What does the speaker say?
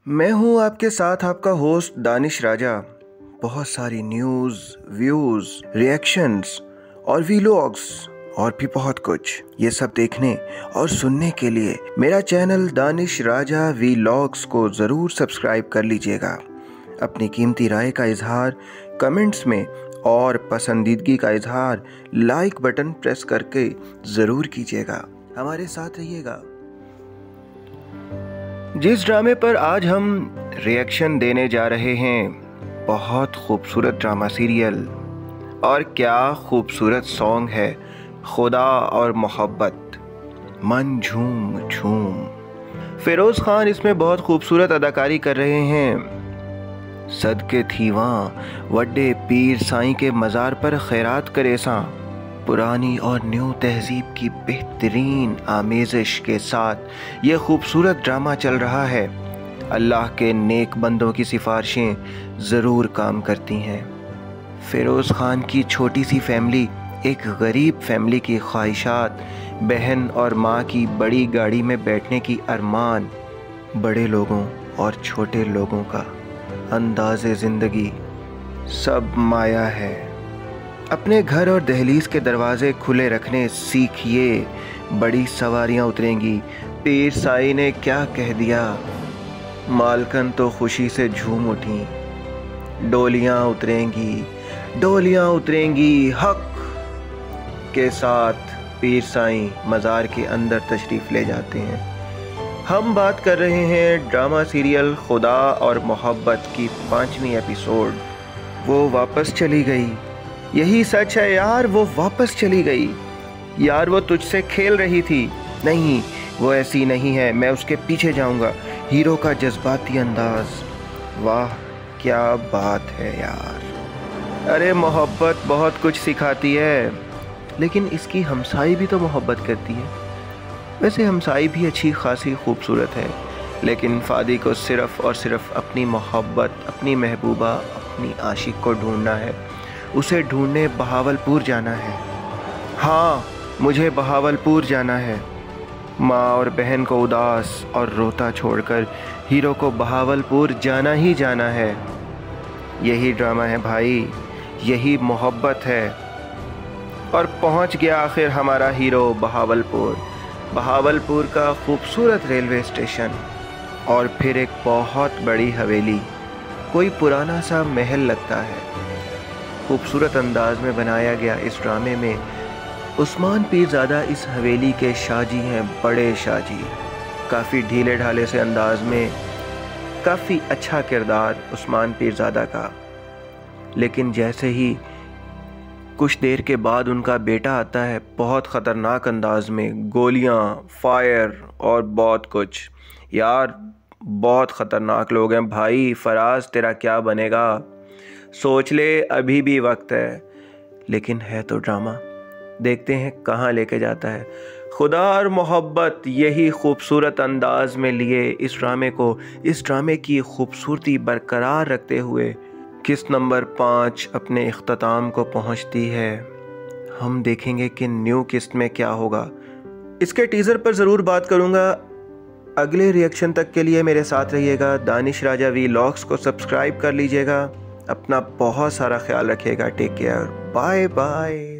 मैं हूं आपके साथ आपका होस्ट दानिश राजा। बहुत सारी न्यूज़, व्यूज़, रिएक्शंस और वीलॉग्स और भी बहुत कुछ, ये सब देखने और सुनने के लिए मेरा चैनल दानिश राजा वीलॉग्स को ज़रूर सब्सक्राइब कर लीजिएगा। अपनी कीमती राय का इजहार कमेंट्स में और पसंदीदगी का इजहार लाइक बटन प्रेस करके ज़रूर कीजिएगा। हमारे साथ रहिएगा। जिस ड्रामे पर आज हम रिएक्शन देने जा रहे हैं, बहुत खूबसूरत ड्रामा सीरियल और क्या खूबसूरत सॉन्ग है, खुदा और मोहब्बत, मन झूम झूम। फिरोज़ खान इसमें बहुत खूबसूरत अदाकारी कर रहे हैं। सदके थी वहाँ वड्डे पीर साईं के मज़ार पर खैरात करे सां, पुरानी और न्यू तहजीब की बेहतरीन आमेज़िश के साथ ये खूबसूरत ड्रामा चल रहा है। अल्लाह के नेक बंदों की सिफारिशें ज़रूर काम करती हैं। फिरोज़ खान की छोटी सी फैमिली एक गरीब फैमिली की ख्वाहिशात, बहन और माँ की बड़ी गाड़ी में बैठने की अरमान, बड़े लोगों और छोटे लोगों का अंदाज़े ज़िंदगी, सब माया है। अपने घर और दहलीज के दरवाजे खुले रखने सीखिए, बड़ी सवारियां उतरेंगी। पीर साई ने क्या कह दिया, मालकन तो खुशी से झूम उठी। डोलियां उतरेंगी हक के साथ पीर साई मज़ार के अंदर तशरीफ़ ले जाते हैं। हम बात कर रहे हैं ड्रामा सीरियल खुदा और मोहब्बत की 5वीं एपिसोड। वो वापस चली गई, यही सच है यार, वो वापस चली गई। यार वो तुझसे खेल रही थी। नहीं, वो ऐसी नहीं है, मैं उसके पीछे जाऊंगा। हीरो का जज्बाती अंदाज, वाह क्या बात है यार। अरे मोहब्बत बहुत कुछ सिखाती है, लेकिन इसकी हमसाई भी तो मोहब्बत करती है। वैसे हमसाई भी अच्छी खासी खूबसूरत है, लेकिन फ़ादी को सिर्फ़ और सिर्फ अपनी मोहब्बत, अपनी महबूबा, अपनी आशिक को ढूंढना है। उसे ढूंढने बहावलपुर जाना है। हाँ, मुझे बहावलपुर जाना है। माँ और बहन को उदास और रोता छोड़कर हीरो को बहावलपुर जाना ही जाना है। यही ड्रामा है भाई, यही मोहब्बत है। और पहुँच गया आखिर हमारा हीरो बहावलपुर का खूबसूरत रेलवे स्टेशन, और फिर एक बहुत बड़ी हवेली, कोई पुराना सा महल लगता है। खूबसूरत अंदाज में बनाया गया इस ड्रामे में उस्मान पीरज़ादा इस हवेली के शाहजी हैं, बड़े शाहजी। काफ़ी ढीले ढाले से अंदाज में काफ़ी अच्छा किरदार उस्मान पीरज़ादा का। लेकिन जैसे ही कुछ देर के बाद उनका बेटा आता है, बहुत ख़तरनाक अंदाज में गोलियां, फायर और बहुत कुछ। यार बहुत ख़तरनाक लोग हैं भाई। फराज तेरा क्या बनेगा, सोच ले, अभी भी वक्त है। लेकिन है तो ड्रामा, देखते हैं कहाँ लेके जाता है। खुदा और मोहब्बत यही खूबसूरत अंदाज में लिए इस ड्रामे की खूबसूरती बरकरार रखते हुए किस्त नंबर 5 अपने इख्तिताम को पहुँचती है। हम देखेंगे कि न्यू किस्त में क्या होगा। इसके टीज़र पर ज़रूर बात करूँगा। अगले रिएक्शन तक के लिए मेरे साथ रहिएगा। दानिश राजा वीलॉग्स को सब्सक्राइब कर लीजिएगा। अपना बहुत सारा ख्याल रखिएगा। Take care, bye bye.